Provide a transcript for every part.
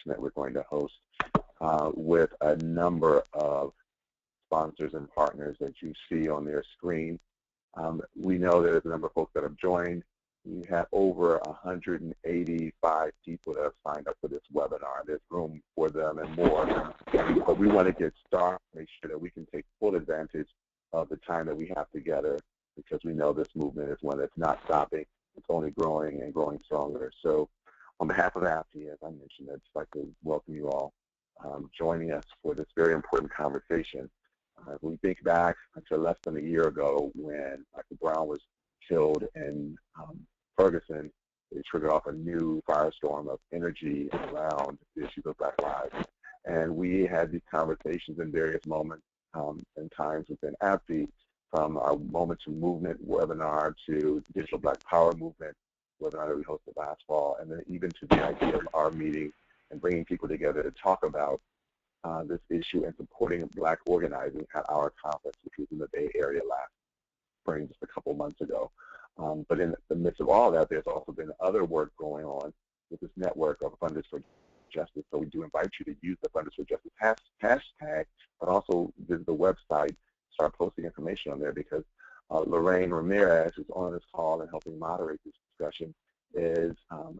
that we're going to host with a number of sponsors and partners that you see on their screen. We know there's a number of folks that have joined. We have over 185 people that have signed up for this webinar. There's room for them and more. But we want to get started, make sure that we can take full advantage of the time that we have together, because we know this movement is one that's not stopping. It's only growing and growing stronger. So on behalf of AFI, as I mentioned, I'd just like to welcome you all joining us for this very important conversation. We think back to less than a year ago when Michael Brown was killed in Ferguson. It triggered off a new firestorm of energy around the issues of Black lives. And we had these conversations in various moments and times within AFI, from our Moment to Movement webinar to Digital Black Power Movement webinar that we hosted last fall, and then even to the idea of our meeting and bringing people together to talk about this issue and supporting Black organizing at our conference, which was in the Bay Area last spring, just a couple months ago. But in the midst of all that, there's also been other work going on with this network of Funders for Justice. So we do invite you to use the Funders for Justice hashtag, but also visit the website, start posting information on there, because Lorraine Ramirez, who's on this call and helping moderate this discussion, is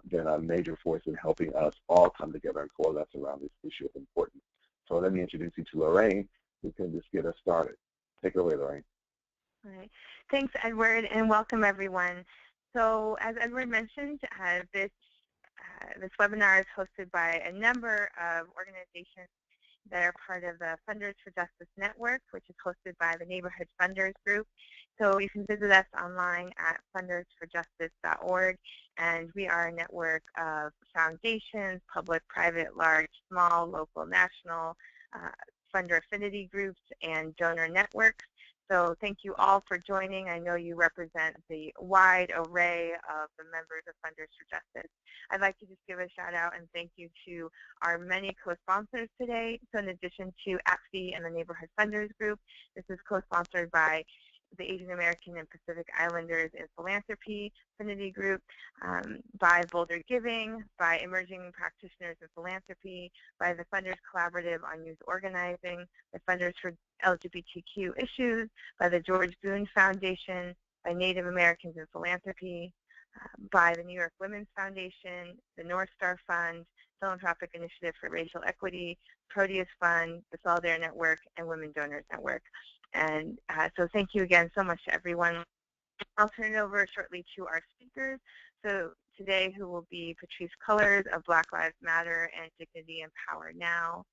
been a major force in helping us all come together and coalesce around this issue of importance. So let me introduce you to Lorraine, who can just get us started. Take it away, Lorraine. All right. Thanks, Edward, and welcome, everyone. So as Edward mentioned, this webinar is hosted by a number of organizations that are part of the Funders for Justice Network, which is hosted by the Neighborhood Funders Group. So you can visit us online at fundersforjustice.org, and we are a network of foundations, public, private, large, small, local, national, funder affinity groups, and donor networks. So thank you all for joining. I know you represent the wide array of the members of Funders for Justice. I'd like to just give a shout out and thank you to our many co-sponsors today. So in addition to AFI and the Neighborhood Funders Group, this is co-sponsored by the Asian American and Pacific Islanders in Philanthropy Affinity Group, by Boulder Giving, by Emerging Practitioners in Philanthropy, by the Funders Collaborative on Youth Organizing, the Funders for LGBTQ Issues, by the George Boone Foundation, by Native Americans in Philanthropy, by the New York Women's Foundation, the North Star Fund, Philanthropic Initiative for Racial Equity, Proteus Fund, the Solidarity Network, and Women Donors Network. And so thank you again so much to everyone. I'll turn it over shortly to our speakers. So today, who will be Patrisse Cullors of Black Lives Matter and Dignity and Power Now,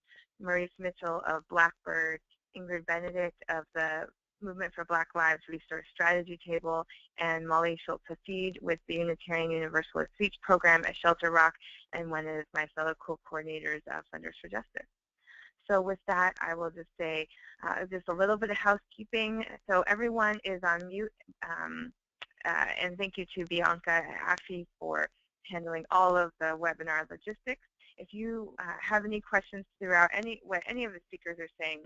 Maurice Mitchell of Blackbird, Ingrid Benedict of the Movement for Black Lives Resource Strategy Table, and Molly Schultz-Hafid with the Unitarian Universalist Speech Program at Shelter Rock, and one of my fellow co-coordinators of Funders for Justice. So with that, I will just say just a little bit of housekeeping. So everyone is on mute, and thank you to Bianca Affey for handling all of the webinar logistics. If you have any questions throughout what any of the speakers are saying,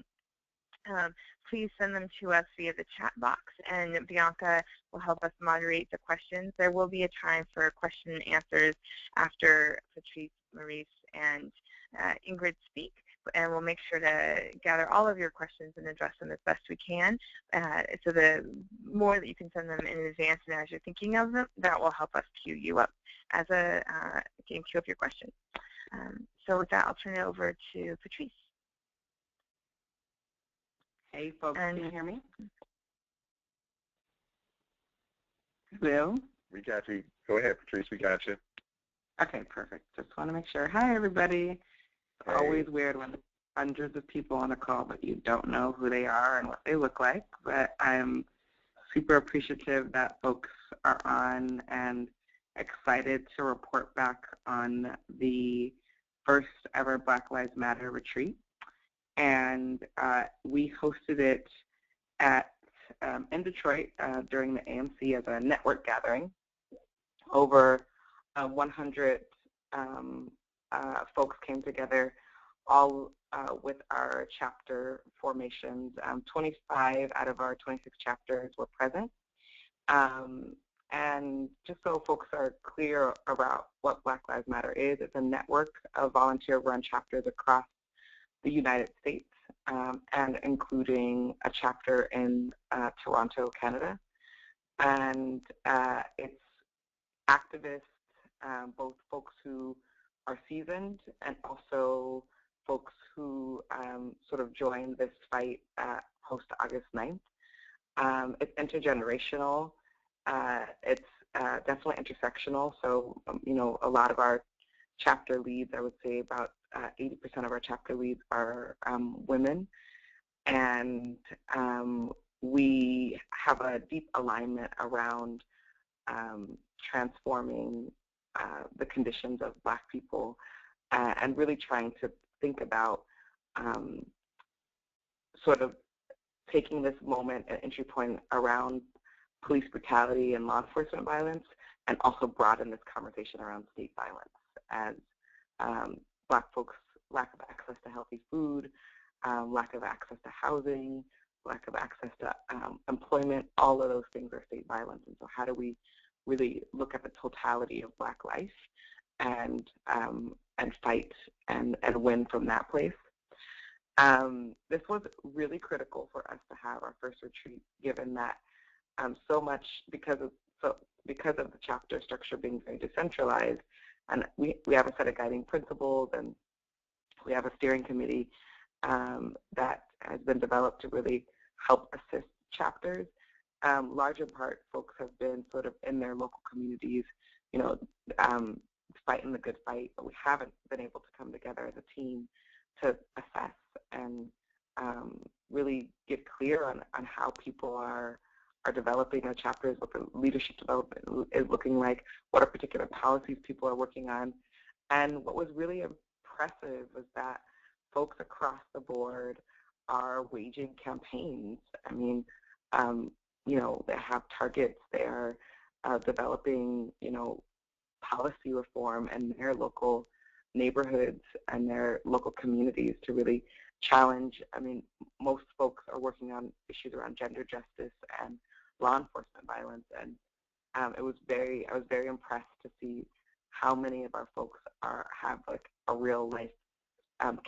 please send them to us via the chat box, and Bianca will help us moderate the questions. There will be a time for question and answers after Patrisse, Maurice, and Ingrid speak, and we'll make sure to gather all of your questions and address them as best we can. So the more that you can send them in advance and as you're thinking of them, that will help us queue you up as a queue up your questions. So with that, I'll turn it over to Patrisse. Hey folks, can you hear me? Hello? We got you. Go ahead, Patrisse, we got you. Okay, perfect. Just want to make sure. Hi, everybody. Hey. Always weird when hundreds of people on a call, but you don't know who they are and what they look like. But I'm super appreciative that folks are on and excited to report back on the first ever Black Lives Matter retreat. And we hosted it in Detroit during the AMC as a network gathering. Over 100 folks came together, all with our chapter formations. 25 out of our 26 chapters were present. And just so folks are clear about what Black Lives Matter is, it's a network of volunteer-run chapters across the United States, and including a chapter in Toronto, Canada. And it's activists, both folks who are seasoned and also folks who sort of joined this fight post August 9th. It's intergenerational. It's definitely intersectional. So, you know, a lot of our chapter leads, I would say about 80% of our chapter leads are women. And we have a deep alignment around transforming the conditions of Black people and really trying to think about sort of taking this moment an entry point around police brutality and law enforcement violence, and also broaden this conversation around state violence as Black folks' lack of access to healthy food, lack of access to housing, lack of access to employment, all of those things are state violence. And so how do we really look at the totality of Black life and fight and win from that place? This was really critical for us to have our first retreat, given that so much because of the chapter structure being very decentralized, and we have a set of guiding principles, and we have a steering committee that has been developed to really help assist chapters. Larger part, folks have been sort of in their local communities, you know, fighting the good fight, but we haven't been able to come together as a team to assess and really get clear on how people are developing their chapters, what the leadership development is looking like, what are particular policies people are working on. And what was really impressive was that folks across the board are waging campaigns. I mean, you know, they have targets. They are developing, you know, policy reform in their local neighborhoods and their local communities to really challenge. I mean, most folks are working on issues around gender justice and law enforcement violence, and I was very impressed to see how many of our folks have like a real life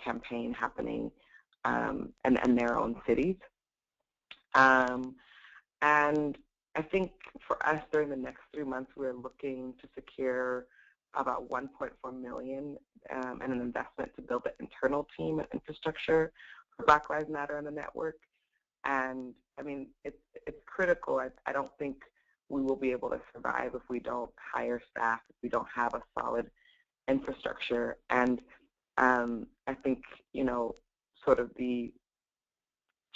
campaign happening in their own cities. And I think for us during the next 3 months, we're looking to secure about $1.4 million in an investment to build an internal team and infrastructure for Black Lives Matter in the network. And I mean, it's critical. I don't think we will be able to survive if we don't hire staff, if we don't have a solid infrastructure. And I think, you know, sort of the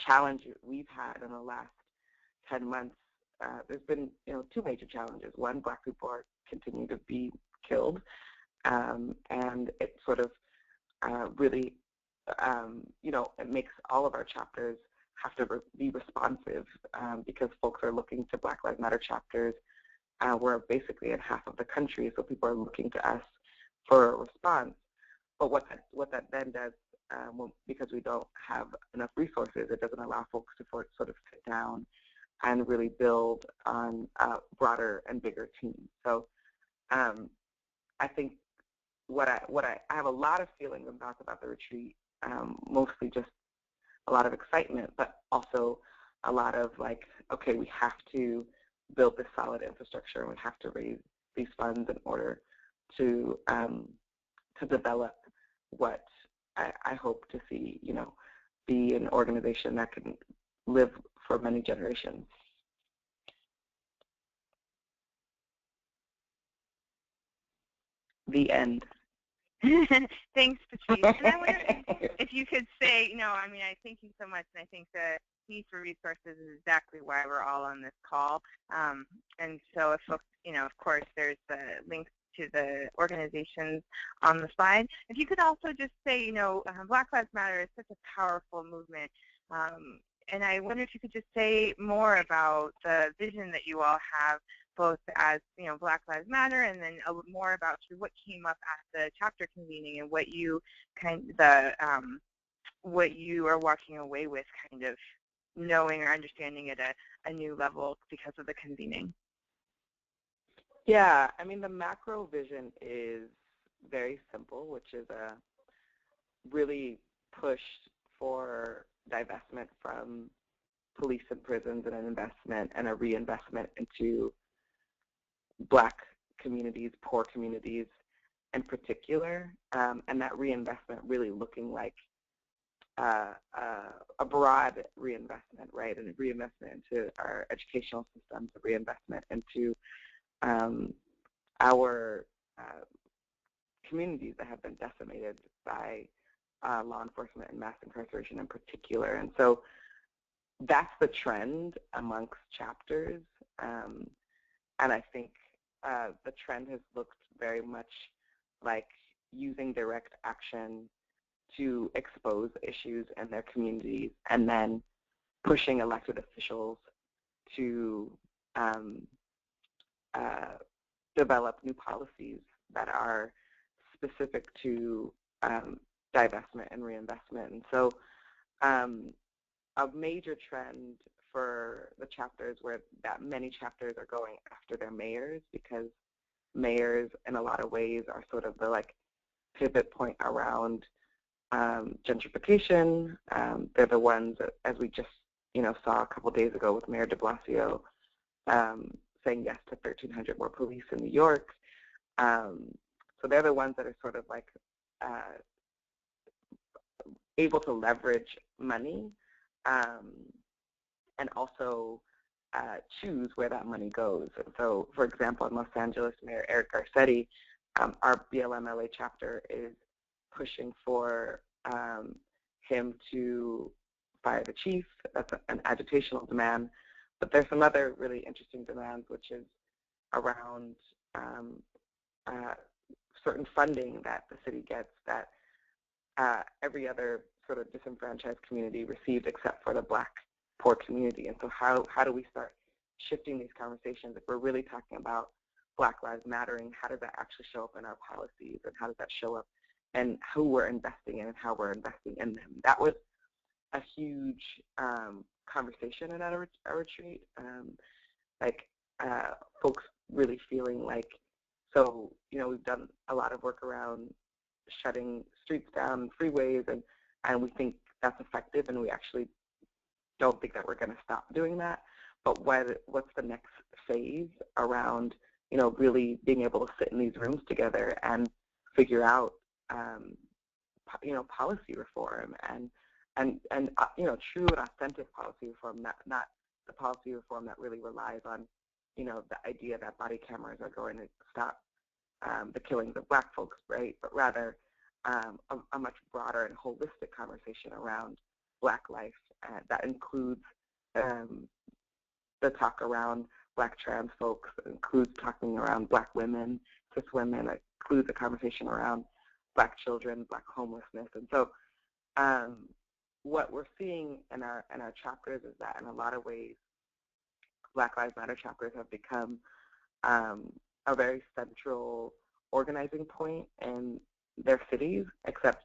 challenge we've had in the last 10 months, there's been, you know, two major challenges. One, Black people are continuing to be killed, and it sort of really, you know, it makes all of our chapters have to be responsive because folks are looking to Black Lives Matter chapters. We're basically in half of the country, so people are looking to us for a response. But what that then does, because we don't have enough resources, it doesn't allow folks to sort of sit down and really build on a broader and bigger team. So I think I have a lot of feelings and thoughts about the retreat, mostly just a lot of excitement, but also a lot of like, okay, we have to build this solid infrastructure and we have to raise these funds in order to develop what I hope to see, you know, be an organization that can live for many generations. The end. Thanks, Patrice. And I wonder if you could say, you know, I mean, I thank you so much, and I think the need for resources is exactly why we're all on this call. And so if folks, you know, of course, there's the links to the organizations on the slide. If you could also just say, you know, Black Lives Matter is such a powerful movement. And I wonder if you could just say more about the vision that you all have, both as, you know, Black Lives Matter, and then more about what came up at the chapter convening and what you what you are walking away with, kind of knowing or understanding at a new level because of the convening. Yeah, I mean, the macro vision is very simple, which is a really push for divestment from police and prisons and an investment and a reinvestment into Black communities, poor communities in particular, and that reinvestment really looking like a broad reinvestment, right? And a reinvestment into our educational systems, a reinvestment into our communities that have been decimated by law enforcement and mass incarceration in particular. And so that's the trend amongst chapters. And I think the trend has looked very much like using direct action to expose issues in their communities and then pushing elected officials to develop new policies that are specific to divestment and reinvestment. And so a major trend for the chapters where that many chapters are going after their mayors, because mayors in a lot of ways are sort of the like pivot point around gentrification. They're the ones that, as we just saw a couple days ago with Mayor de Blasio saying yes to 1,300 more police in New York. So they're the ones that are sort of like able to leverage money and also choose where that money goes. And so, for example, in Los Angeles, Mayor Eric Garcetti, our BLM LA chapter is pushing for him to fire the chief. That's an agitational demand. But there's some other really interesting demands, which is around certain funding that the city gets that every other sort of disenfranchised community received except for the Black poor community. And so how do we start shifting these conversations? If we're really talking about Black Lives Mattering, how does that actually show up in our policies, and how does that show up in who we're investing in and how we're investing in them? That was a huge conversation at our retreat, folks really feeling like, so, we've done a lot of work around shutting streets down, freeways, and we think that's effective, and we actually don't think that we're going to stop doing that. But what's the next phase around, really being able to sit in these rooms together and figure out, policy reform and true and authentic policy reform, not the policy reform that really relies on, the idea that body cameras are going to stop the killings of Black folks, right? But rather a much broader and holistic conversation around Black life that includes the talk around Black trans folks, includes talking around Black women, cis women, it includes a conversation around Black children, Black homelessness. And so what we're seeing in our chapters is that in a lot of ways, Black Lives Matter chapters have become a very central organizing point in their cities, except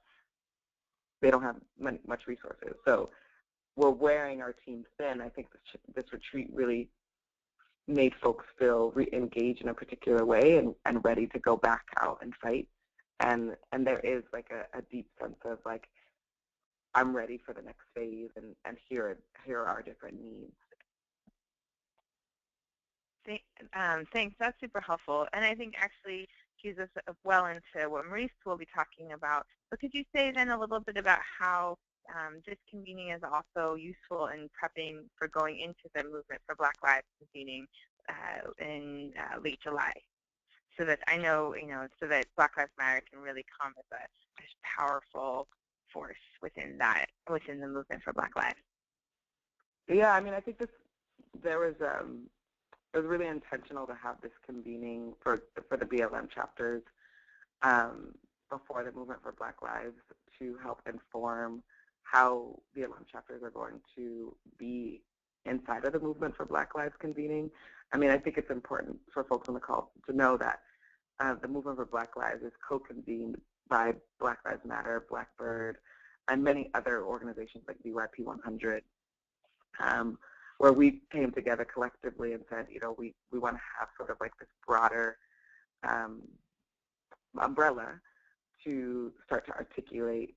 they don't have much resources. So we're wearing our team thin. I think this retreat really made folks feel re-engaged in a particular way and ready to go back out and fight. And there is like a deep sense of like, I'm ready for the next phase, and here are our different needs. Thanks. That's super helpful, and I think actually cues us well into what Maurice will be talking about. But could you say then a little bit about how this convening is also useful in prepping for going into the Movement for Black Lives convening in late July, so that I know, so that Black Lives Matter can really come as a powerful force within the Movement for Black Lives? Yeah, I mean, I think it was really intentional to have this convening for the BLM chapters before the Movement for Black Lives to help inform how BLM chapters are going to be inside of the Movement for Black Lives convening. I mean, I think it's important for folks on the call to know that the Movement for Black Lives is co-convened by Black Lives Matter, Blackbird, and many other organizations like BYP 100. where we came together collectively and said, we want to have sort of like this broader umbrella to start to articulate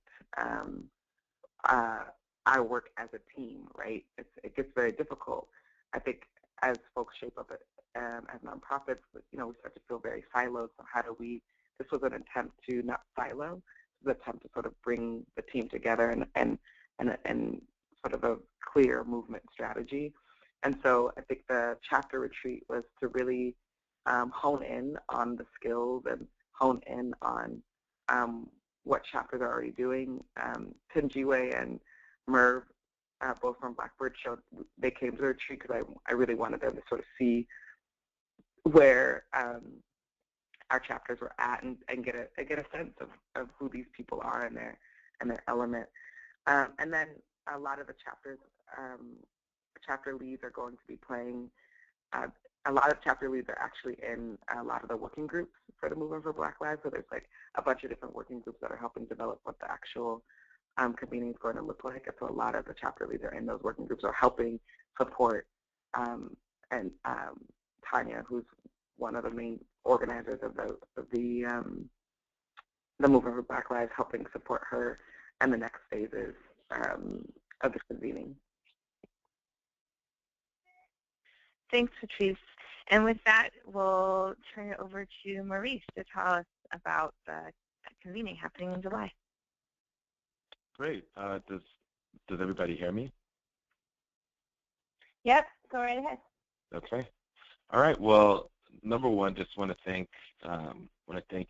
our work as a team, right? It gets very difficult. I think as folks shape up as nonprofits, we start to feel very siloed. So how do this was an attempt to not silo, it was an attempt to sort of bring the team together and sort of a clear movement strategy. And so I think the chapter retreat was to really hone in on the skills and hone in on what chapters are already doing. Tinjiwe and Merv, both from Blackbird, they came to the retreat because I really wanted them to sort of see where our chapters were at and get a sense of who these people are and their element. And then a lot of the chapter leads are going to be playing. A lot of chapter leads are actually in a lot of the working groups for the Movement for Black Lives. So there's like a bunch of different working groups that are helping develop what the actual convening is going to look like. And so a lot of the chapter leads are in those working groups, are helping support. And Tanya, who's one of the main organizers of the Movement for Black Lives, helping support her and the next phases of the convening. Thanks, Patrice. And with that, we'll turn it over to Maurice to tell us about the convening happening in July. Great. Does everybody hear me? Yep, go right ahead. Okay. All right. Well, number one, just want to thank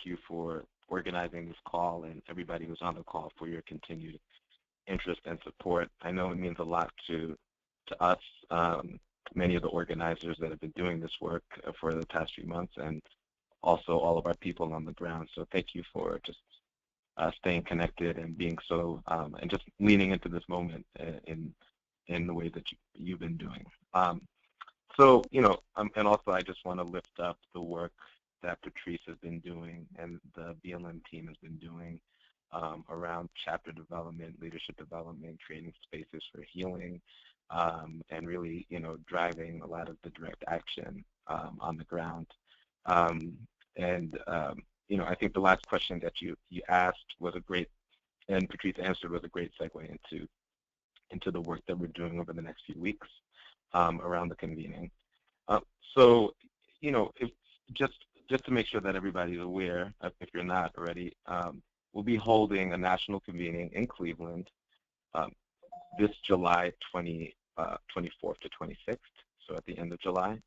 you for organizing this call and everybody who's on the call for your continued interest and support. I know it means a lot to us, many of the organizers that have been doing this work for the past few months, and also all of our people on the ground. So thank you for just staying connected and being so, and just leaning into this moment in the way that you've been doing. So, and also I just want to lift up the work that Patrice has been doing and the BLM team has been doing around chapter development, leadership development, creating spaces for healing, and really, driving a lot of the direct action on the ground. I think the last question that you asked was a great, and Patrice answered, was a great segue into the work that we're doing over the next few weeks around the convening. So, just to make sure that everybody's aware, if you're not already, we'll be holding a national convening in Cleveland this July 24th to 26th, so at the end of July.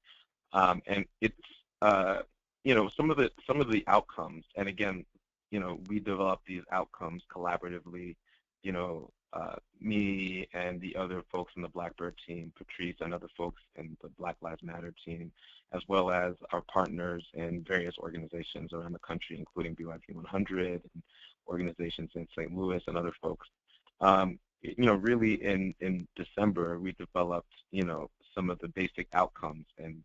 And it's, some of the outcomes, and again, we develop these outcomes collaboratively, me and the other folks in the Blackbird team, Patrice and other folks in the Black Lives Matter team, as well as our partners in various organizations around the country, including BYP 100 and organizations in St. Louis and other folks. Really in December, we developed, some of the basic outcomes, and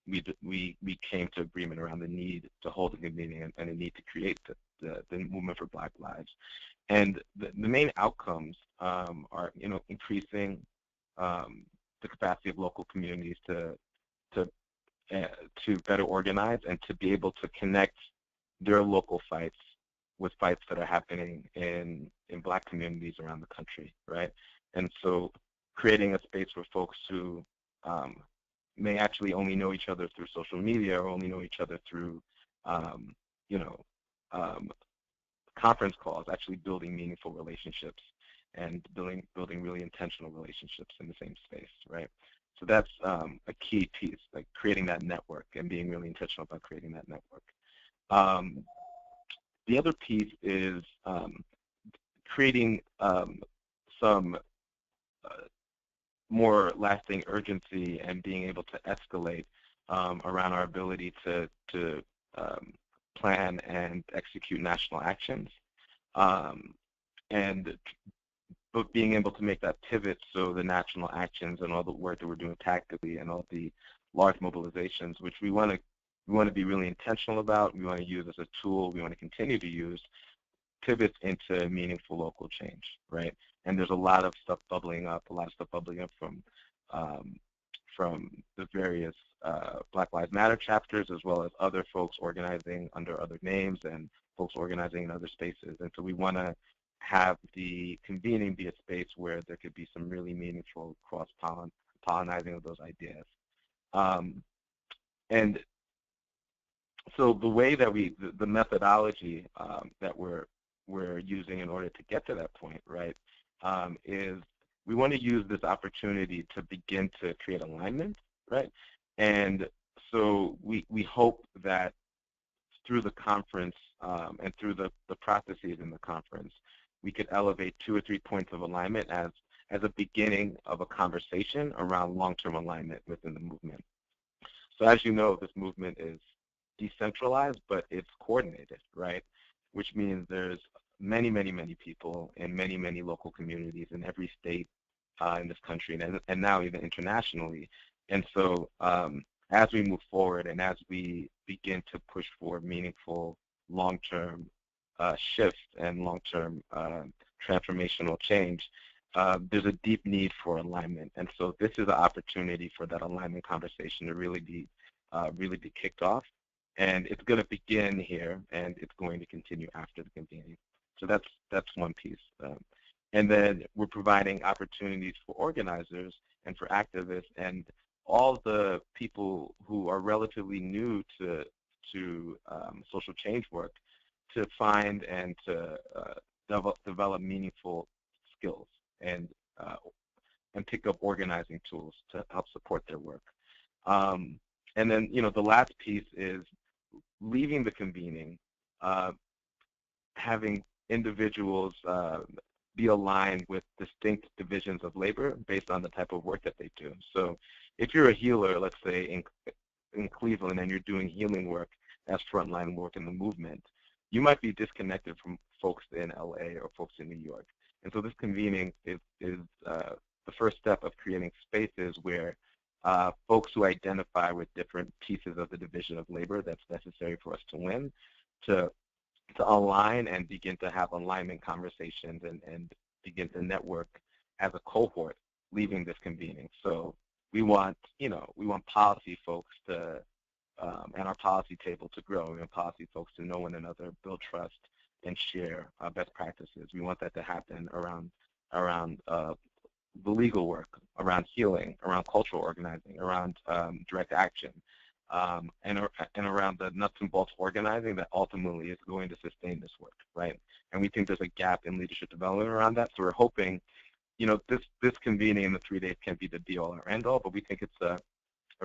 we came to agreement around the need to hold a convening and the need to create the Movement for Black Lives. And the main outcomes are, increasing the capacity of local communities to better organize and to be able to connect their local fights with fights that are happening in Black communities around the country, right? And so creating a space for folks who may actually only know each other through social media or only know each other through, conference calls, actually building meaningful relationships and building really intentional relationships in the same space, right? So that's a key piece, like creating that network and being really intentional about creating that network. The other piece is creating some more lasting urgency and being able to escalate around our ability to plan and execute national actions, but being able to make that pivot so the national actions and all the work that we're doing tactically and all the large mobilizations, which we want to be really intentional about, we want to use as a tool, we want to continue to use, pivots into meaningful local change, right? And there's a lot of stuff bubbling up, from the various Black Lives Matter chapters, as well as other folks organizing under other names and folks organizing in other spaces. And so we want to have the convening be a space where there could be some really meaningful cross-pollinizing of those ideas. And so the way that the methodology that we're using in order to get to that point, right, is we want to use this opportunity to begin to create alignment, right? And so we hope that through the conference and through the processes in the conference, we could elevate 2 or 3 points of alignment as a beginning of a conversation around long-term alignment within the movement. So as you know, this movement is decentralized, but it's coordinated, right? Which means there's many, many, many people in many, many local communities in every state in this country and now even internationally. And so as we move forward and as we begin to push for meaningful long-term shifts and long-term transformational change, there's a deep need for alignment. And so this is an opportunity for that alignment conversation to really be kicked off. And it's going to begin here, and it's going to continue after the convening. So that's one piece. And then we're providing opportunities for organizers and for activists and all the people who are relatively new to social change work to find and to develop meaningful skills and pick up organizing tools to help support their work. And then, the last piece is leaving the convening, having individuals be aligned with distinct divisions of labor based on the type of work that they do. So if you're a healer, let's say in Cleveland, and you're doing healing work as frontline work in the movement, you might be disconnected from folks in LA or folks in New York. And so this convening is the first step of creating spaces where folks who identify with different pieces of the division of labor that's necessary for us to win, to align and begin to have alignment conversations and begin to network as a cohort leaving this convening. So we want policy folks to and our policy table to grow. We want policy folks to know one another, build trust, and share best practices. We want that to happen around the legal work, around healing, around cultural organizing, around direct action, and around the nuts and bolts organizing that ultimately is going to sustain this work, right? And we think there's a gap in leadership development around that. So we're hoping, this convening in the 3 days can't be the be-all or end-all, but we think it's a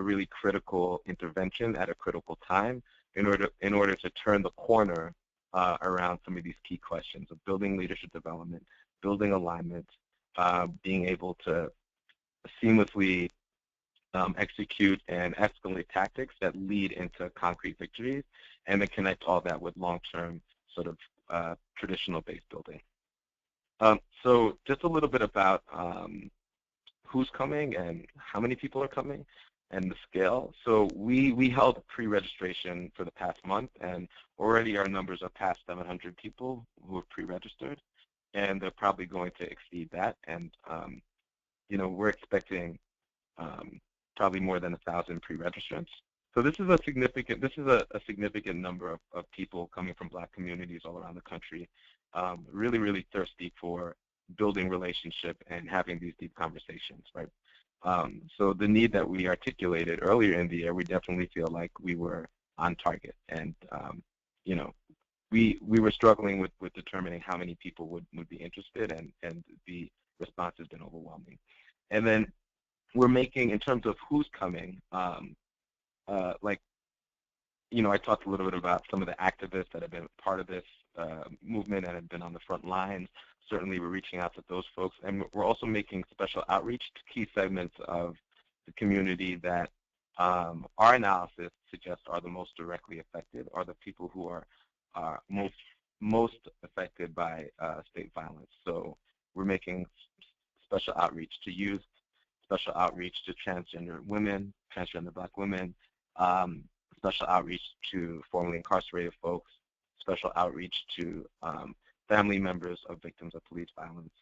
really critical intervention at a critical time in order to turn the corner around some of these key questions of building leadership development, building alignment, being able to seamlessly execute and escalate tactics that lead into concrete victories, and then connect all that with long-term sort of traditional base building. So just a little bit about who's coming and how many people are coming and the scale. So we held pre-registration for the past month, and already our numbers are past 700 people who have pre-registered, and they're probably going to exceed that. And we're expecting probably more than 1,000 pre-registrants. So this is a significant number of people coming from Black communities all around the country, really, really thirsty for building relationship and having these deep conversations, right? So the need that we articulated earlier in the year, we definitely feel like we were on target, and we were struggling with determining how many people would be interested, and the response has been overwhelming. And then we're making, in terms of who's coming, I talked a little bit about some of the activists that have been part of this movement and have been on the front lines. Certainly we're reaching out to those folks, and we're also making special outreach to key segments of the community that our analysis suggests are the most directly affected, are the people who are most affected by state violence. So we're making special outreach to youth, special outreach to transgender women, transgender Black women, special outreach to formerly incarcerated folks, special outreach to family members of victims of police violence,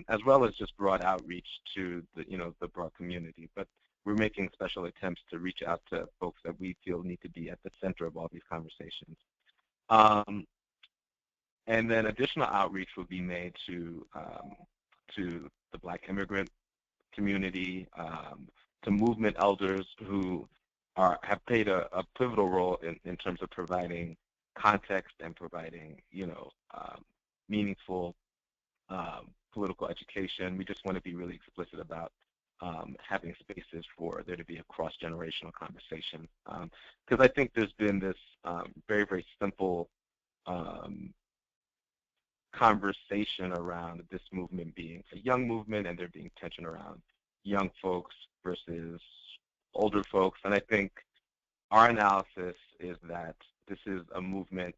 as well as just broad outreach to the broad community. But we're making special attempts to reach out to folks that we feel need to be at the center of all these conversations. And then additional outreach will be made to the Black immigrant community, to movement elders who have played a pivotal role in terms of providing context and providing, meaningful political education. We just want to be really explicit about having spaces for there to be a cross-generational conversation. Because I think there's been this very, very simple conversation around this movement being a young movement and there being tension around young folks versus older folks. And I think our analysis is that this is a movement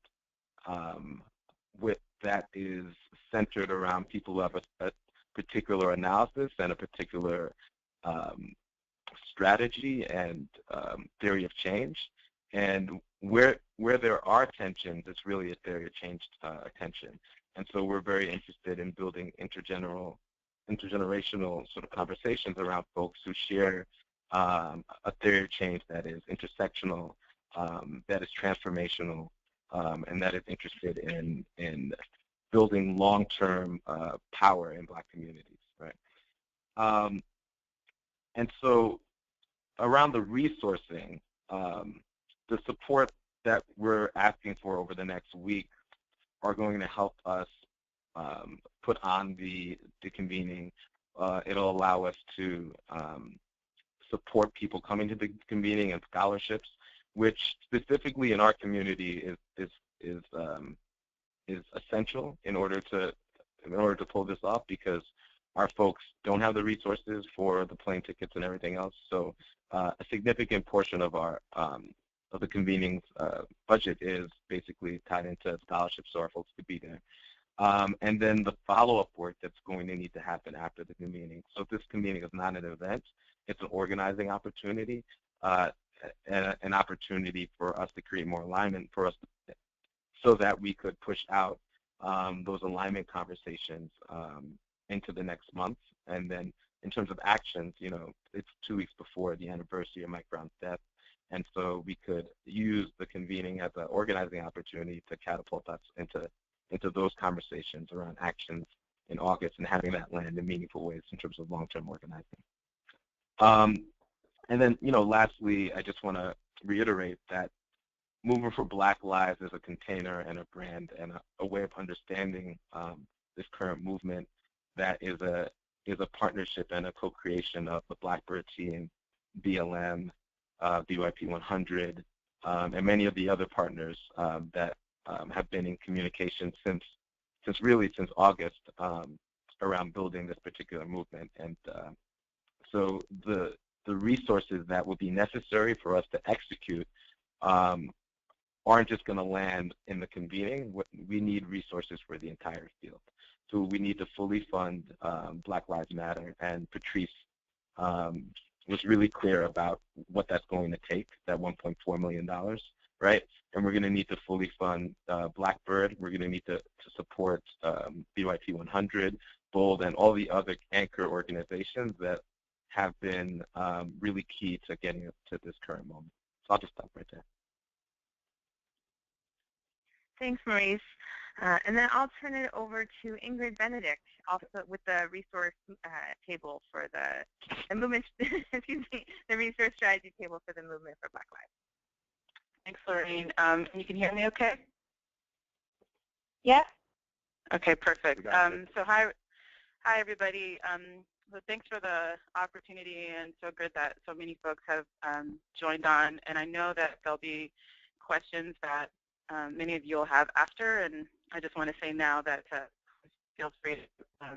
that is centered around people who have a particular analysis and a particular strategy and theory of change. And where there are tensions, it's really a theory of change tension. And so we're very interested in building intergenerational sort of conversations around folks who share a theory of change that is intersectional, that is transformational, and that is interested in building long-term power in Black communities, right? And so around the resourcing, the support that we're asking for over the next week are going to help us put on the convening. It'll allow us to support people coming to the convening and scholarships, which specifically in our community is essential in order to pull this off, because our folks don't have the resources for the plane tickets and everything else. So a significant portion of our of the convening's budget is basically tied into scholarships so our folks could be there. And then the follow-up work that's going to need to happen after the convening. So this convening is not an event. It's an organizing opportunity, and an opportunity for us to create more alignment for us so that we could push out those alignment conversations into the next month. And then in terms of actions, it's 2 weeks before the anniversary of Mike Brown's death. And so we could use the convening as an organizing opportunity to catapult us into those conversations around actions in August and having that land in meaningful ways in terms of long-term organizing. And then, lastly, I just want to reiterate that Movement for Black Lives is a container and a brand and a way of understanding this current movement that is a partnership and a co-creation of the Blackbird team, BLM, BYP 100, and many of the other partners that have been in communication since August around building this particular movement. And so the resources that will be necessary for us to execute aren't just going to land in the convening. We need resources for the entire field. So we need to fully fund Black Lives Matter, and Patrice was really clear about what that's going to take, that $1.4 million, right? And we're going to need to fully fund Blackbird. We're going to need to support BYP 100, BOLD, and all the other anchor organizations that have been really key to getting us to this current moment. So I'll just stop right there. Thanks, Maurice. And then I'll turn it over to Ingrid Benedict, also with the resource table for the movement, excuse me, the resource strategy table for the Movement for Black Lives. Thanks, Lorraine. And you can hear me okay? Yeah. Okay, perfect. So hi everybody. So thanks for the opportunity, and so good that so many folks have joined on. And I know that there'll be questions that many of you will have after, and I just want to say now that feel free to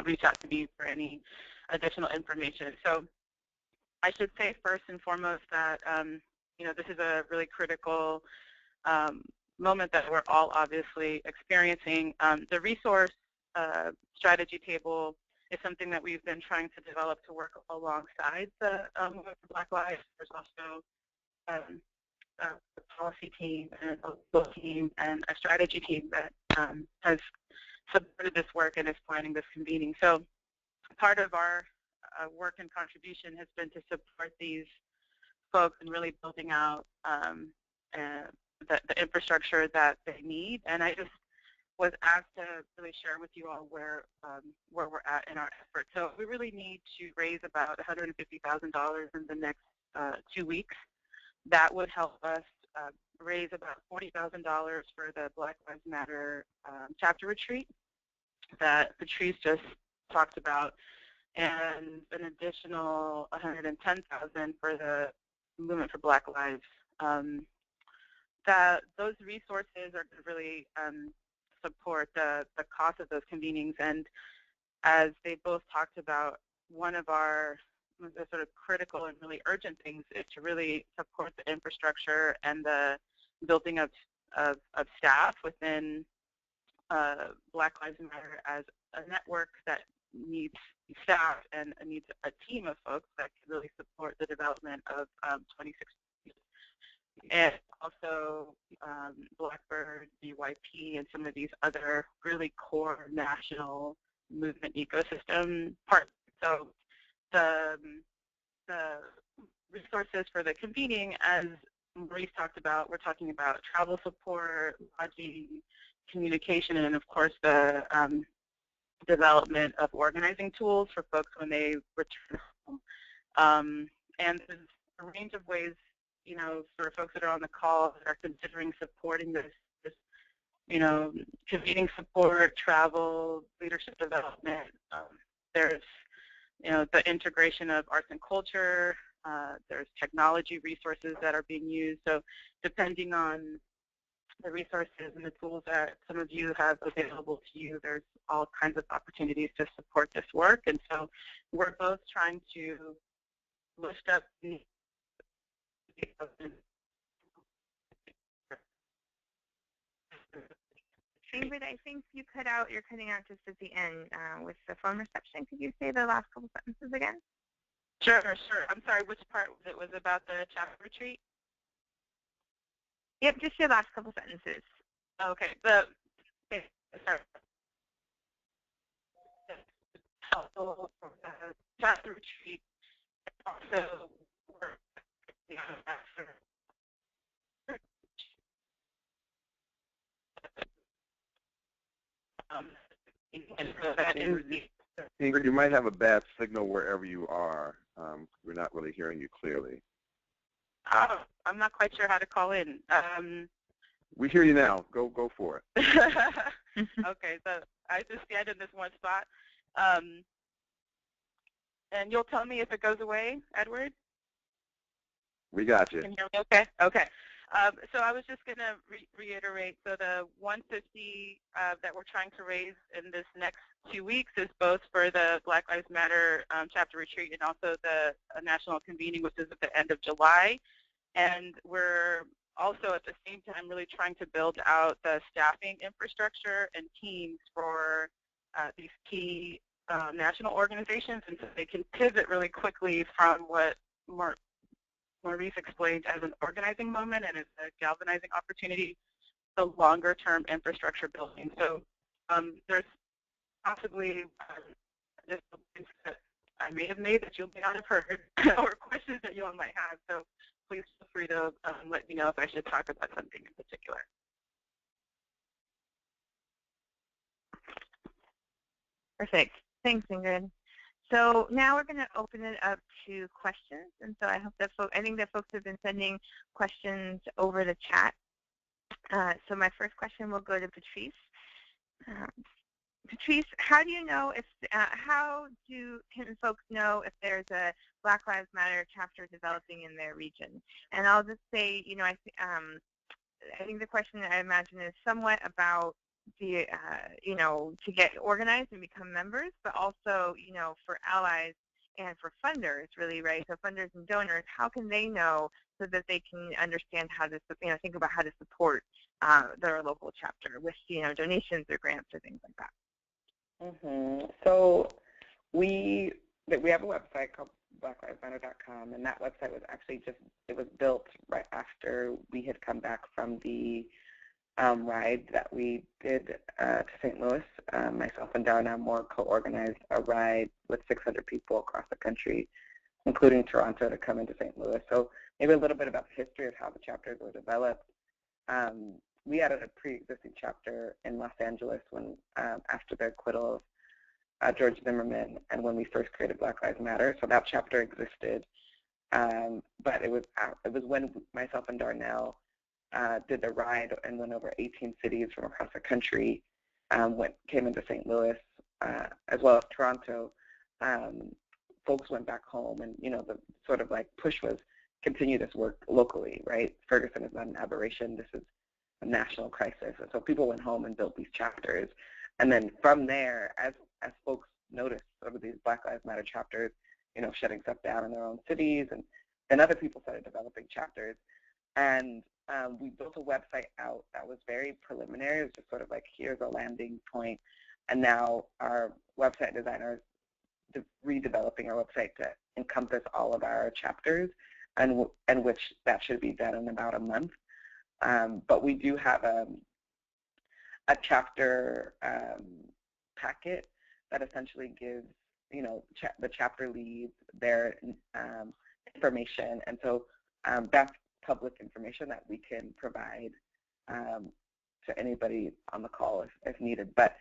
reach out to me for any additional information. So I should say first and foremost that this is a really critical moment that we're all obviously experiencing. The resource strategy table is something that we've been trying to develop to work alongside the Movement for Black Lives. There's also the policy team and a legal team and a strategy team that has supported this work and is planning this convening. So part of our work and contribution has been to support these folks in really building out the infrastructure that they need. And I just was asked to really share with you all where we're at in our effort. So we really need to raise about $150,000 in the next 2 weeks. That would help us raise about $40,000 for the Black Lives Matter chapter retreat that Patrice just talked about, and an additional $110,000 for the Movement for Black Lives. Those resources are going to really support the cost of those convenings, and as they both talked about, one of the sort of critical and really urgent things is to really support the infrastructure and the building of staff within Black Lives Matter as a network that needs staff and needs a team of folks that can really support the development of 26. And also Blackbird, BYP, and some of these other really core national movement ecosystem parts. So the resources for the convening, as Maurice talked about, we're talking about travel support, lodging, communication, and of course the development of organizing tools for folks when they return home. And there's a range of ways, you know, for folks that are on the call that are considering supporting this you know, convening support, travel, leadership development. There's, you know, the integration of arts and culture. There's technology resources that are being used. So depending on the resources and the tools that some of you have available to you, there's all kinds of opportunities to support this work. And so we're both trying to lift up Ingrid, I think you cut out, you're cutting out just at the end with the phone reception. Could you say the last couple sentences again? Sure. I'm sorry, which part was it? Was about the chapter retreat? Yep, just your last couple sentences. Okay. Sorry. Chapter retreat. Also, Ingrid, you might have a bad signal wherever you are. We're not really hearing you clearly. I'm not quite sure how to call in. We hear you now. Go for it. Okay, so I just stand in this one spot. And you'll tell me if it goes away, Edward? We got you. Can you hear me okay? Okay. So I was just going to reiterate, so the 150 that we're trying to raise in this next 2 weeks is both for the Black Lives Matter chapter retreat and also the national convening, which is at the end of July. And we're also at the same time really trying to build out the staffing infrastructure and teams for these key national organizations, and so they can pivot really quickly from what Maurice explained as an organizing moment and as a galvanizing opportunity, the longer-term infrastructure building. So there's possibly just things that I may have made that you may not have heard or questions that you all might have. So please feel free to let me know if I should talk about something in particular. Perfect. Thanks, Ingrid. So now we're going to open it up to questions, and so I hope that I think that folks have been sending questions over the chat. So my first question will go to Patrice. Patrice, how do you know if can folks know if there's a Black Lives Matter chapter developing in their region? And I'll just say, you know, I think the question I imagine is somewhat about the, you know, to get organized and become members, but also, you know, for allies and for funders, really, right? So funders and donors, how can they know so that they can understand how to, you know, think about how to support their local chapter with, you know, donations or grants or things like that? So we have a website called blacklivesmatter.com, and that website was actually it was built right after we had come back from the ride that we did to St. Louis. Myself and Darnell Moore co-organized a ride with 600 people across the country, including Toronto, to come into St. Louis. So maybe a little bit about the history of how the chapters were developed. We had a pre-existing chapter in Los Angeles when, after the acquittal of George Zimmerman, and when we first created Black Lives Matter. So that chapter existed, but it was when myself and Darnell did the ride and went over 18 cities from across the country, came into St. Louis, as well as Toronto. Folks went back home, and the sort of like push was continue this work locally, right? Ferguson is not an aberration. This is a national crisis. And so people went home and built these chapters. And then from there, as folks noticed sort of these Black Lives Matter chapters, shutting stuff down in their own cities, and then other people started developing chapters. And we built a website out that was very preliminary. It was just sort of like, here's a landing point. And now our website designer is redeveloping our website to encompass all of our chapters, and which that should be done in about a month. But we do have a chapter packet that essentially gives the chapter leads their information, and so that's public information that we can provide to anybody on the call if needed. But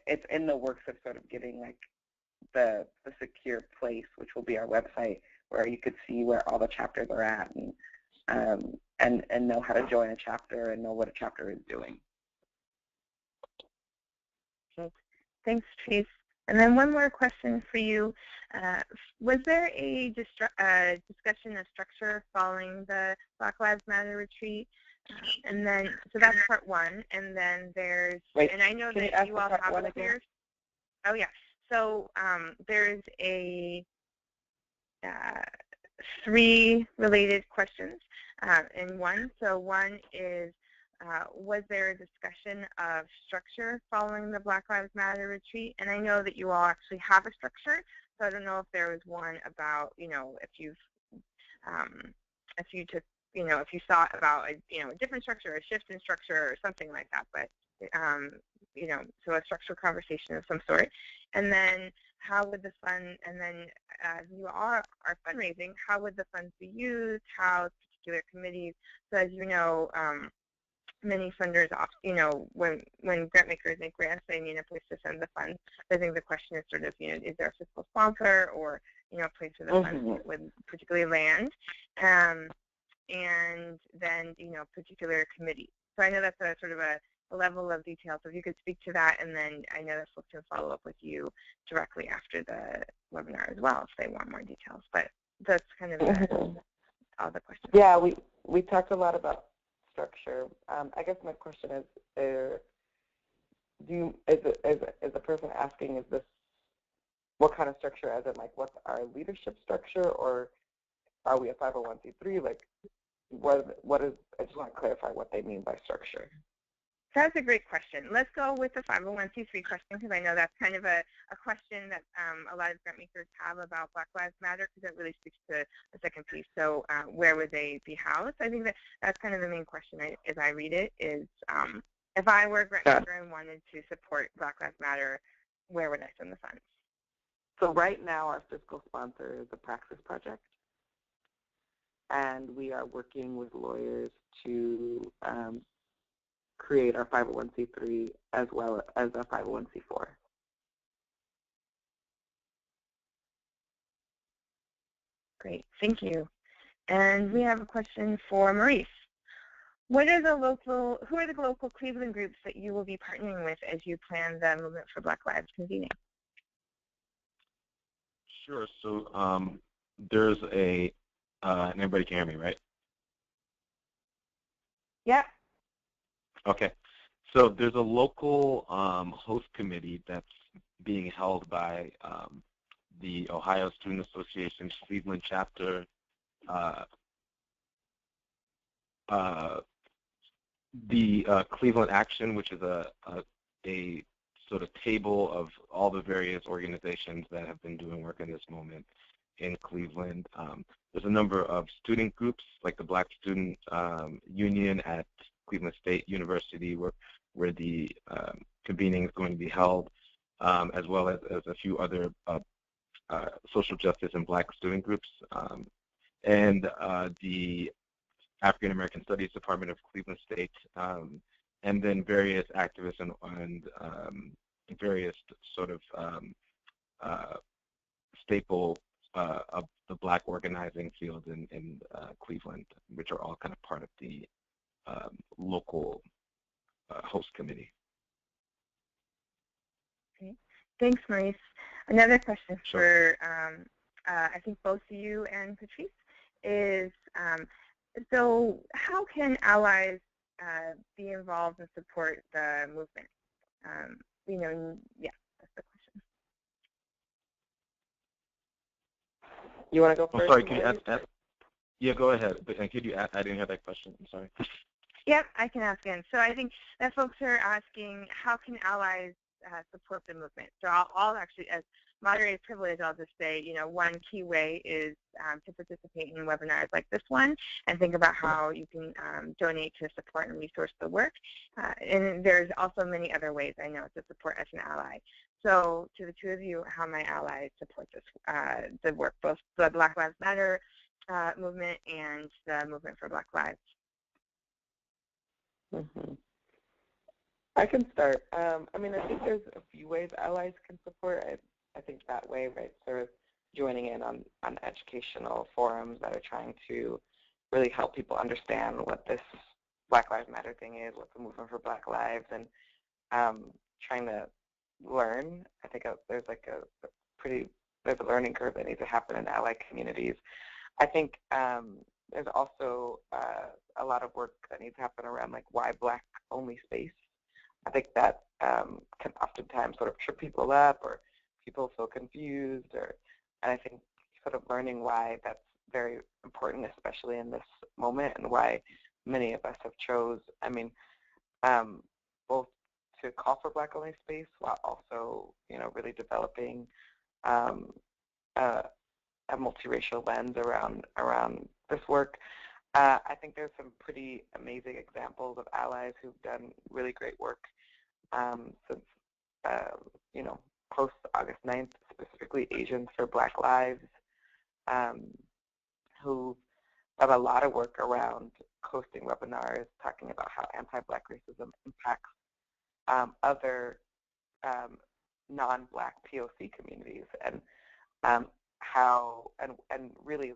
it's in the works of sort of getting like the secure place, which will be our website, where you could see where all the chapters are at, and know how to join a chapter and know what a chapter is doing. Okay. Thanks, Trace. And then one more question for you. Was there a discussion of structure following the Black Lives Matter retreat? And then, so that's part one. And then there's, and I know that you all have clear. Oh, yeah. So there's three related questions in one. So one is, was there a discussion of structure following the Black Lives Matter retreat? And I know that you all actually have a structure, so I don't know if there was one about, if you thought about a different structure, or a shift in structure, or something like that. But so a structural conversation of some sort. And then how would the fund, and then you are fundraising, how would the funds be used? How particular committees? So as you know, many funders, when grant makers make grants, they need a place to send the funds. I think the question is sort of, is there a fiscal sponsor, or a place where the funds would particularly land, and then particular committees. So I know that's a sort of a level of detail. So if you could speak to that, and then I know that folks can follow up with you directly after the webinar as well if they want more details. But that's kind of all the questions. Yeah, we talked a lot about structure. I guess my question is, is the person asking, is this what kind of structure, as in like what's our leadership structure, or are we a 501c3? Like what is, I just want to clarify what they mean by structure. That's a great question. Let's go with the 501c3 question, because I know that's kind of a question that a lot of grant makers have about Black Lives Matter, because it really speaks to the second piece. So where would they be housed? I think that's kind of the main question as I read it, is if I were a grant maker and wanted to support Black Lives Matter, where would I send the funds? So right now our fiscal sponsor is the Praxis Project, and we are working with lawyers to create our 501c3 as well as our 501c4. Great, thank you. And we have a question for Maurice. Who are the local Cleveland groups that you will be partnering with as you plan the Movement for Black Lives convening? Sure. So there's and everybody can hear me, right? Yeah. Okay. So there's a local host committee that's being held by the Ohio Student Association's Cleveland chapter, the Cleveland Action, which is a sort of table of all the various organizations that have been doing work in this moment in Cleveland. There's a number of student groups, like the Black Student Union at Cleveland State University, where the convening is going to be held, as well as a few other social justice and Black student groups, and the African American Studies Department of Cleveland State, and then various activists and various sort of staple of the Black organizing field in Cleveland, which are all kind of part of the local host committee. Okay. Thanks, Maurice. Another question for I think both you and Patrice is, so how can allies be involved and support the movement? Yeah, that's the question. You want to go first? I'm sorry, could you ask? Yeah, go ahead. And could you ask? I didn't hear that question. I'm sorry. Yep, I can ask again. So I think that folks are asking, how can allies support the movement? So I'll actually, as moderator privilege, I'll just say, one key way is to participate in webinars like this one and think about how you can donate to support and resource the work. And there's also many other ways, I know, to support as an ally. So to the two of you, how my allies support this, the work, both the Black Lives Matter movement and the movement for Black Lives? I can start. I think there's a few ways allies can support. I think that way, right, sort of joining in on educational forums that are trying to really help people understand what this Black Lives Matter thing is, what the movement for Black Lives, and trying to learn. I think there's a learning curve that needs to happen in ally communities. I think there's also a lot of work that needs to happen around why Black only space. I think that can oftentimes sort of trip people up, or people feel confused, and I think sort of learning why that's very important, especially in this moment, and why many of us have chose, both to call for Black only space while also, really developing a multiracial lens around this work. I think there's some pretty amazing examples of allies who've done really great work since, post-August 9th, specifically Asians for Black Lives, who've done a lot of work around hosting webinars, talking about how anti-Black racism impacts other non-Black POC communities, and how, and really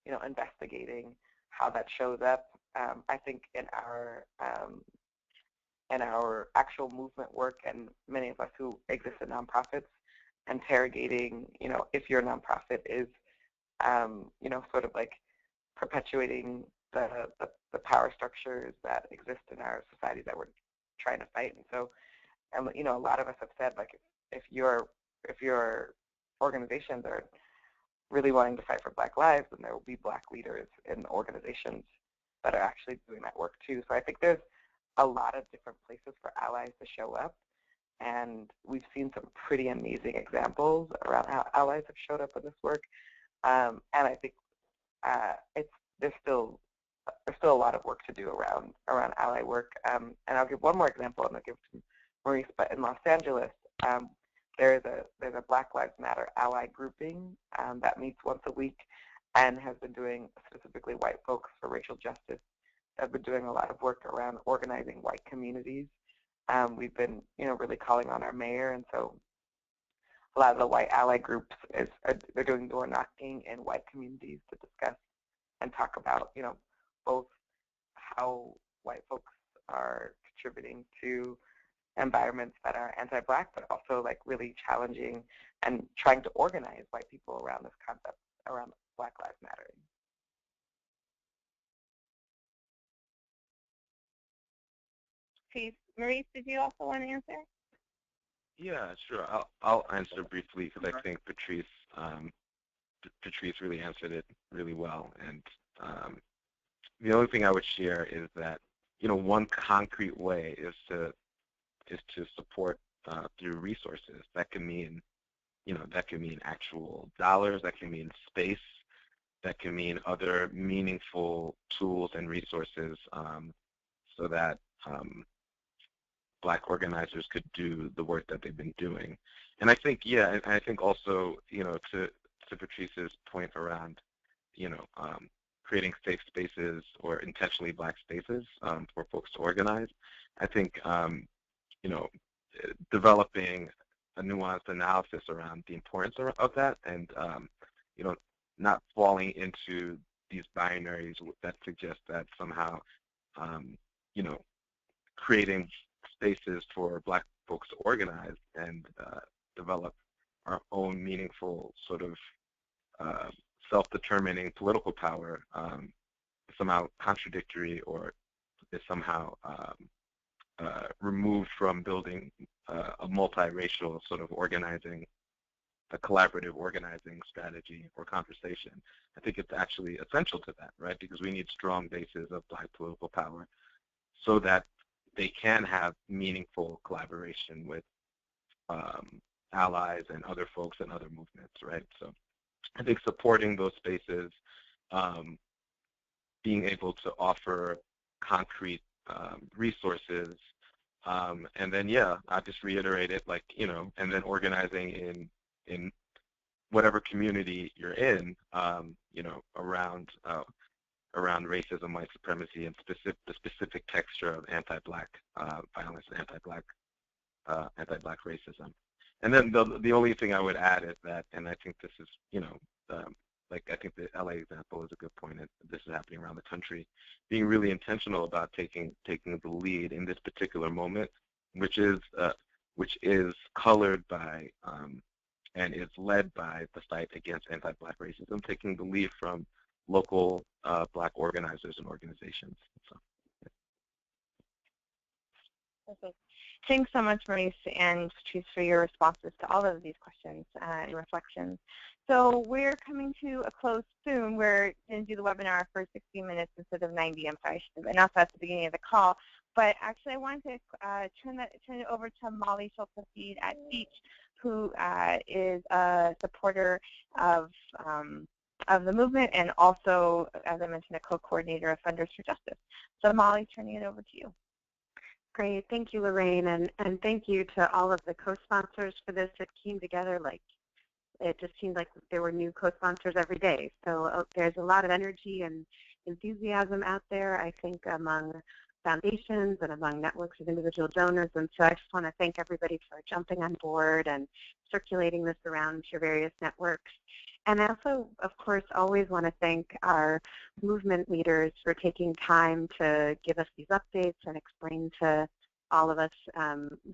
investigating how that shows up. I think in our actual movement work, and many of us who exist in nonprofits, interrogating, if your nonprofit is, sort of perpetuating the power structures that exist in our society that we're trying to fight. And so, a lot of us have said, if your organizations are really wanting to fight for Black lives, then there will be Black leaders in organizations that are actually doing that work too. So I think there's a lot of different places for allies to show up, and we've seen some pretty amazing examples around how allies have showed up in this work. And I think there's still a lot of work to do around ally work. And I'll give one more example, and I'll give it to Maurice. But in Los Angeles, there's a Black Lives Matter ally grouping that meets once a week and has been doing, specifically white folks for racial justice, have been doing a lot of work around organizing white communities. We've been, really calling on our mayor, and so a lot of the white ally groups they're doing door knocking in white communities to discuss and talk about, both how white folks are contributing to environments that are anti-Black, but also really challenging and trying to organize white people around this concept around Black Lives Matter. Please, Maurice, did you also want to answer? Yeah, sure. I'll answer briefly because I think Patrice really answered it really well. And the only thing I would share is that one concrete way is to support through resources. That can mean actual dollars. That can mean space. That can mean other meaningful tools and resources so that Black organizers could do the work that they've been doing. And I think, yeah, I think also, to Patrice's point around, creating safe spaces or intentionally Black spaces for folks to organize, I think, developing a nuanced analysis around the importance of that, and not falling into these binaries that suggest that somehow creating spaces for Black folks to organize and develop our own meaningful sort of self-determining political power is somehow contradictory or is somehow removed from building a multiracial sort of organizing, a collaborative organizing strategy or conversation. I think it's actually essential to that, right? Because we need strong bases of Black political power so that they can have meaningful collaboration with allies and other folks and other movements, right? So I think supporting those spaces, being able to offer concrete resources, and then, yeah, I just reiterate it, like, and then organizing in whatever community you're in, around racism, white supremacy, and the specific texture of anti-Black violence, anti-Black racism. And then the only thing I would add is that, and I think this is, I think the LA example is a good point, and this is happening around the country, being really intentional about taking the lead in this particular moment, which is colored by and is led by the fight against anti-Black racism, taking the lead from local Black organizers and organizations. So, yeah. Perfect. Thanks so much, Maurice and Patrice, for your responses to all of these questions and reflections. So we're coming to a close soon. We're going to do the webinar for 60 minutes instead of 90. I'm sorry, I should have announced that at the beginning of the call. But actually, I wanted to turn it over to Molly Schultz-Hafid at Beach, who is a supporter of the movement and also, as I mentioned, a co-coordinator of Funders for Justice. So Molly, turning it over to you. Great. Thank you, Lorraine, and thank you to all of the co-sponsors for this. It came together like it just seemed like there were new co-sponsors every day. So there's a lot of energy and enthusiasm out there, I think, among foundations and among networks of individual donors. And so I just want to thank everybody for jumping on board and circulating this around your various networks. And I also, of course, always want to thank our movement leaders for taking time to give us these updates and explain to all of us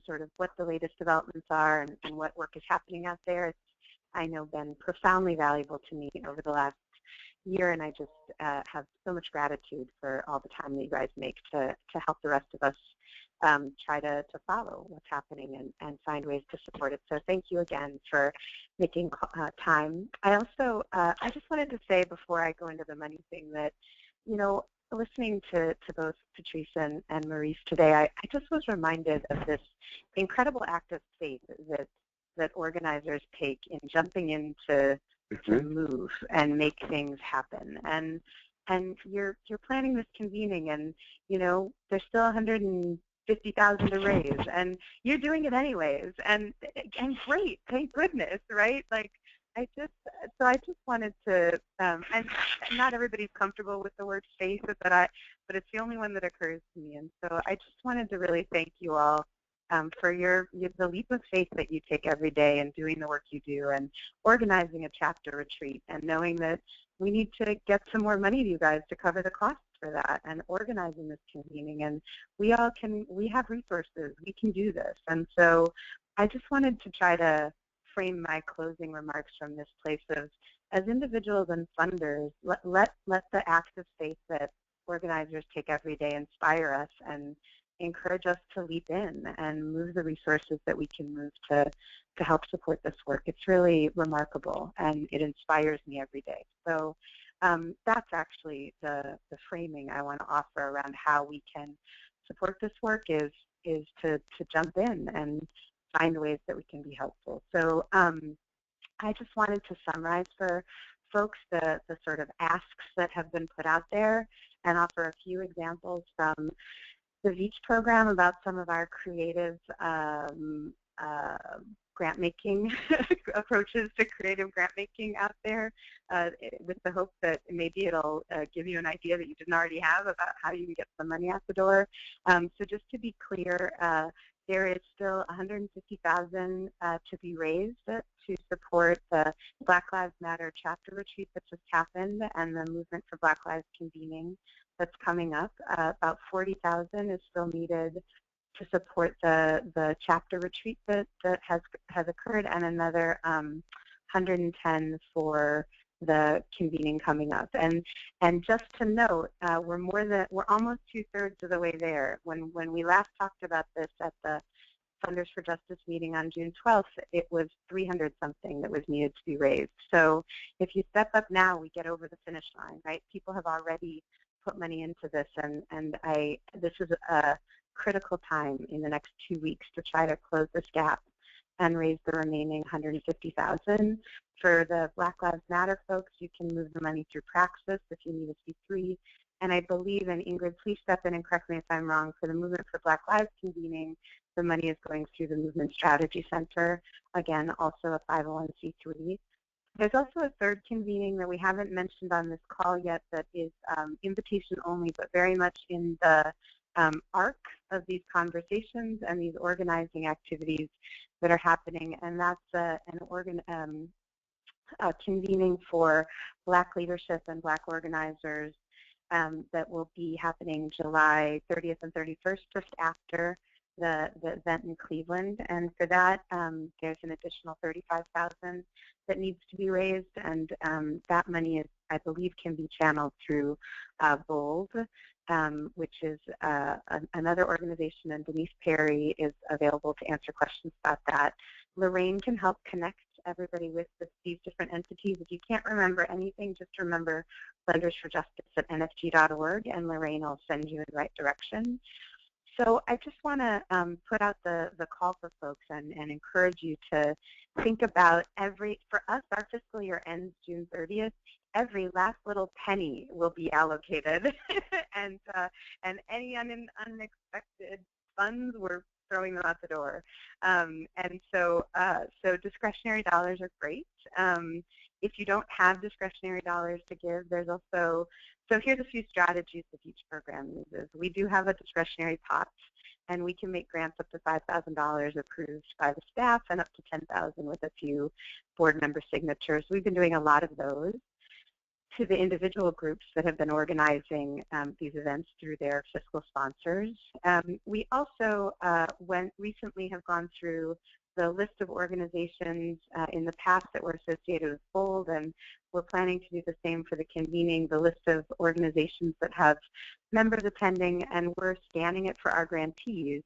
sort of what the latest developments are and what work is happening out there. It's, I know, been profoundly valuable to me over the last year, and I just have so much gratitude for all the time that you guys make to help the rest of us try to follow what's happening and find ways to support it. So thank you again for making time. I also, I just wanted to say before I go into the money thing that, listening to both Patrice and Maurice today, I just was reminded of this incredible act of faith that organizers take in jumping into to move and make things happen. And you're planning this convening, and there's still 150,000 to raise, and you're doing it anyways, and great, thank goodness, right? Like I just wanted to, and not everybody's comfortable with the word faith, but it's the only one that occurs to me, and so I just wanted to really thank you all for the leap of faith that you take every day and doing the work you do and organizing a chapter retreat and knowing that we need to get some more money to you guys to cover the costs for that and organizing this convening. And we have resources, we can do this. And so I just wanted to try to frame my closing remarks from this place of, as individuals and funders, let the act of faith that organizers take every day inspire us and encourage us to leap in and move the resources that we can move to help support this work. It's really remarkable, and it inspires me every day. So that's actually the framing I want to offer around how we can support this work is to jump in and find ways that we can be helpful. So I just wanted to summarize for folks the sort of asks that have been put out there and offer a few examples from the VEACH program about some of our creative grant-making approaches to creative grant-making out there, with the hope that maybe it'll give you an idea that you didn't already have about how you can get some money out the door. So just to be clear, there is still $150,000 to be raised to support the Black Lives Matter chapter retreat that just happened and the Movement for Black Lives convening that's coming up. About $40,000 is still needed to support the chapter retreat that has occurred, and another 110 for the convening coming up. And just to note, we're almost 2/3 of the way there. When we last talked about this at the Funders for Justice meeting on June 12th, it was 300 something that was needed to be raised. So if you step up now, we get over the finish line, right? People have already put money into this, and this is a critical time in the next 2 weeks to try to close this gap and raise the remaining $150,000. For the Black Lives Matter folks, you can move the money through Praxis if you need a C3. And I believe, and Ingrid, please step in and correct me if I'm wrong, for the Movement for Black Lives convening, the money is going through the Movement Strategy Center, again, also a 501c3. There's also a third convening that we haven't mentioned on this call yet that is invitation only, but very much in the arc of these conversations and these organizing activities that are happening, and that's a convening for Black leadership and Black organizers that will be happening July 30th and 31st, just after the event in Cleveland. And for that, there's an additional $35,000 that needs to be raised, and that money is, I believe, can be channeled through BOLD, which is another organization, and Denise Perry is available to answer questions about that. Lorraine can help connect everybody with these different entities. If you can't remember anything, just remember lendersforjustice@nfg.org, and Lorraine will send you in the right direction. So I just want to put out the call for folks and encourage you to think about for us, our fiscal year ends June 30th. Every last little penny will be allocated, and any unexpected funds, we're throwing them out the door. And so discretionary dollars are great. If you don't have discretionary dollars to give, there's also, so here's a few strategies that each program uses. We do have a discretionary pot, and we can make grants up to $5,000 approved by the staff and up to $10,000 with a few board member signatures. We've been doing a lot of those. To the individual groups that have been organizing these events through their fiscal sponsors. We also recently have gone through the list of organizations in the past that were associated with BOLD, and we're planning to do the same for the convening, the list of organizations that have members attending, and we're scanning it for our grantees.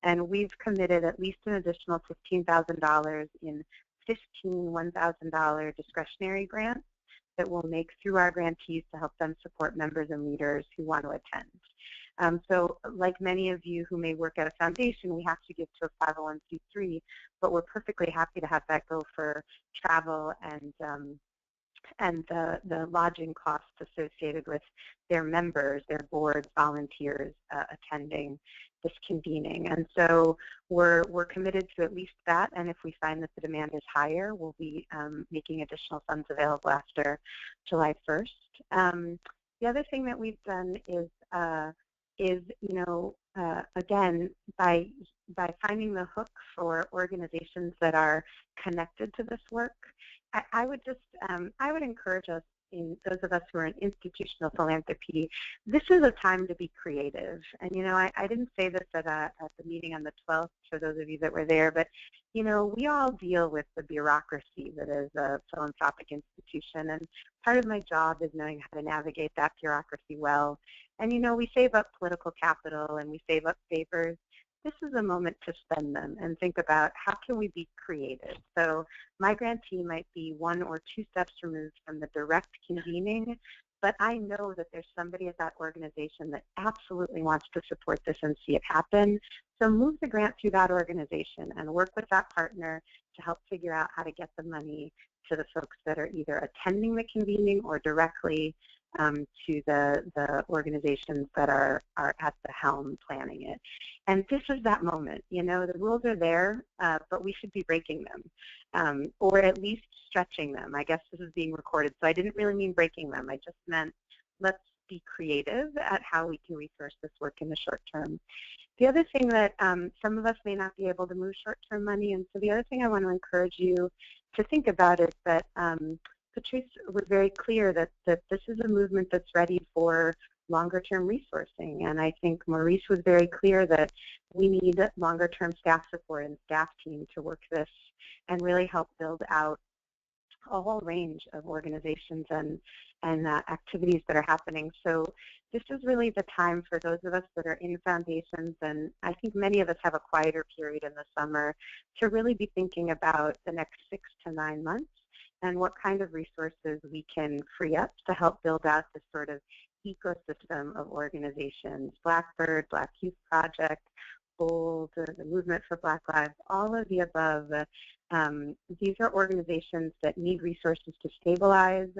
And we've committed at least an additional $15,000 in 15 $1,000 discretionary grants that we'll make through our grantees to help them support members and leaders who want to attend. So like many of you who may work at a foundation, we have to give to a 501c3, but we're perfectly happy to have that go for travel and the lodging costs associated with their members, their boards, volunteers attending this convening. And so we're committed to at least that, and if we find that the demand is higher, we'll be making additional funds available after July 1st. The other thing that we've done is again, by finding the hook for organizations that are connected to this work, I would encourage us, those of us who are in institutional philanthropy, this is a time to be creative. And I didn't say this at the meeting on the 12th for those of you that were there, but we all deal with the bureaucracy that is a philanthropic institution, and part of my job is knowing how to navigate that bureaucracy well. And we save up political capital and we save up favors. This is a moment to spend them and think about how can we be creative. So my grantee might be 1 or 2 steps removed from the direct convening, but I know that there's somebody at that organization that absolutely wants to support this and see it happen. So move the grant through that organization and work with that partner to help figure out how to get the money to the folks that are either attending the convening or directly to the organizations that are at the helm planning it. And this is that moment. You know, the rules are there, but we should be breaking them, or at least stretching them. I guess this is being recorded, so I didn't really mean breaking them. I just meant let's be creative at how we can resource this work in the short term. The other thing that some of us may not be able to move short-term money, and so the other thing I want to encourage you to think about is that Patrice was very clear that this is a movement that's ready for longer-term resourcing, and I think Maurice was very clear that we need longer-term staff support and staff team to work this and really help build out a whole range of organizations and activities that are happening. So this is really the time for those of us that are in foundations, and I think many of us have a quieter period in the summer, to really be thinking about the next 6 to 9 months and what kind of resources we can free up to help build out this sort of ecosystem of organizations. Blackbird, Black Youth Project, BOLD, the Movement for Black Lives, all of the above. These are organizations that need resources to stabilize,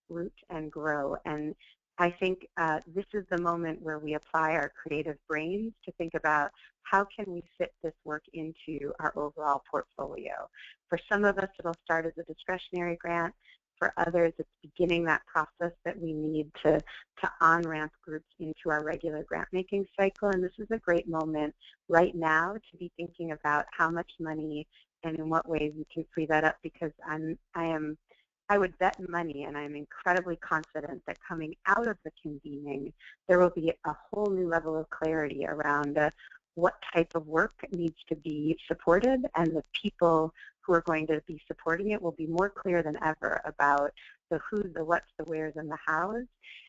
root, and grow. And I think this is the moment where we apply our creative brains to think about how can we fit this work into our overall portfolio. For some of us, it'll start as a discretionary grant. For others, it's beginning that process that we need to on-ramp groups into our regular grant-making cycle. And this is a great moment right now to be thinking about how much money and in what ways we can free that up, because I would bet money, and I'm incredibly confident that coming out of the convening, there will be a whole new level of clarity around what type of work needs to be supported, and the people who are going to be supporting it will be more clear than ever about the who's, the what's, the where's, and the how's.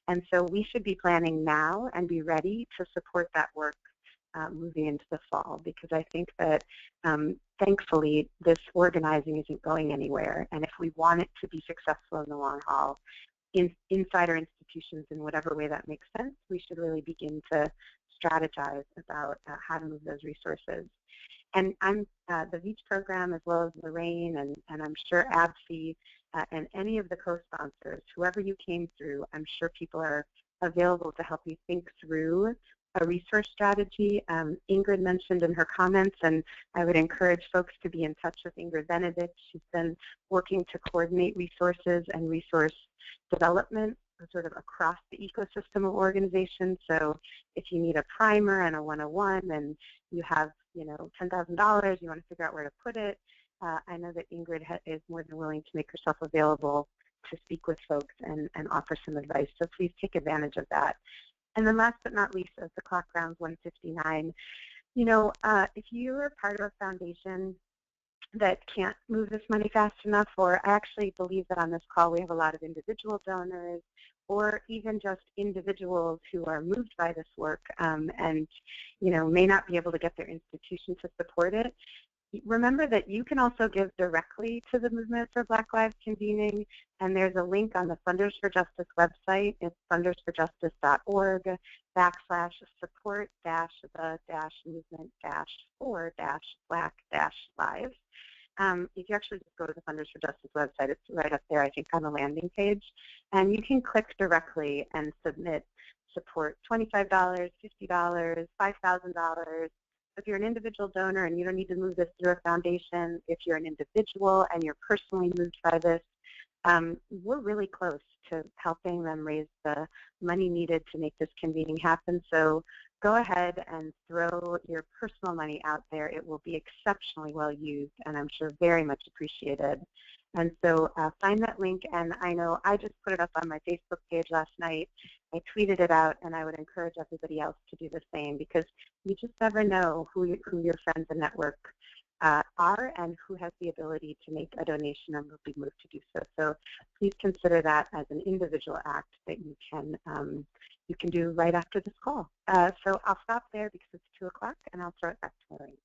And so we should be planning now and be ready to support that work moving into the fall, because I think that thankfully this organizing isn't going anywhere, and if we want it to be successful in the long haul, inside our institutions in whatever way that makes sense, we should really begin to strategize about how to move those resources. And I'm the VEACH program, as well as Lorraine, and I'm sure ABSI and any of the co-sponsors, whoever you came through, I'm sure people are available to help you think through a resource strategy. Ingrid mentioned in her comments, and I would encourage folks to be in touch with Ingrid Benedict. She's been working to coordinate resources and resource development sort of across the ecosystem of organizations. So if you need a primer and a 101 and you have, you know, $10,000, you want to figure out where to put it, I know that Ingrid is more than willing to make herself available to speak with folks and offer some advice. So please take advantage of that. And then last but not least, as the clock rounds 1:59, you know, if you're part of a foundation that can't move this money fast enough, or I actually believe that on this call we have a lot of individual donors, or even just individuals who are moved by this work and, you know, may not be able to get their institution to support it. Remember that you can also give directly to the Movement for Black Lives convening, and there's a link on the Funders for Justice website. It's fundersforjustice.org/the-movement-for-black-lives. If you actually just go to the Funders for Justice website, it's right up there, I think, on the landing page. And you can click directly and submit support, $25, $50, $5,000. If you're an individual donor and you don't need to move this through a foundation, if you're an individual and you're personally moved by this, we're really close to helping them raise the money needed to make this convening happen. So go ahead and throw your personal money out there. It will be exceptionally well used, and I'm sure very much appreciated. And so find that link, and I know I just put it up on my Facebook page last night. I tweeted it out, and I would encourage everybody else to do the same, because you just never know who your friends and network are and who has the ability to make a donation and will be moved to do so. So please consider that as an individual act that you can do right after this call. So I'll stop there because it's 2 o'clock, and I'll throw it back to Lorraine.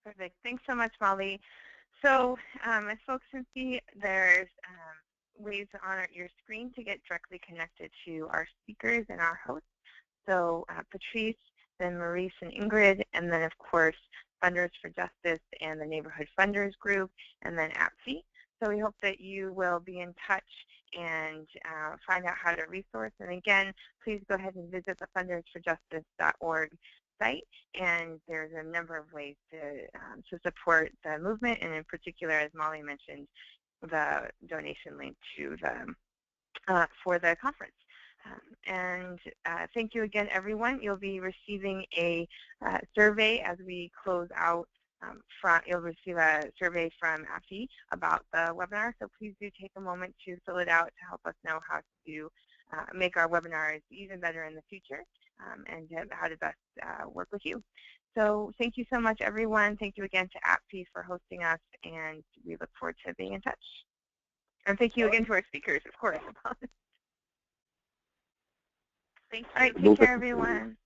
Perfect. Thanks so much, Molly. So as folks can see, there's ways on your screen to get directly connected to our speakers and our hosts. So Patrice, then Maurice and Ingrid, and then, of course, Funders for Justice and the Neighborhood Funders Group, and then APSI. So we hope that you will be in touch and find out how to resource. And again, please go ahead and visit the fundersforjustice.org site, and there's a number of ways to support the movement, and in particular, as Molly mentioned, the donation link to the for the conference. And thank you again, everyone. You'll be receiving a survey as we close out. You'll receive a survey from AFI about the webinar, so please do take a moment to fill it out to help us know how to make our webinars even better in the future, and how to best work with you. So thank you so much, everyone. Thank you again to APFI for hosting us, and we look forward to being in touch. And thank you again to our speakers, of course. Thank you. All right, take care, everyone.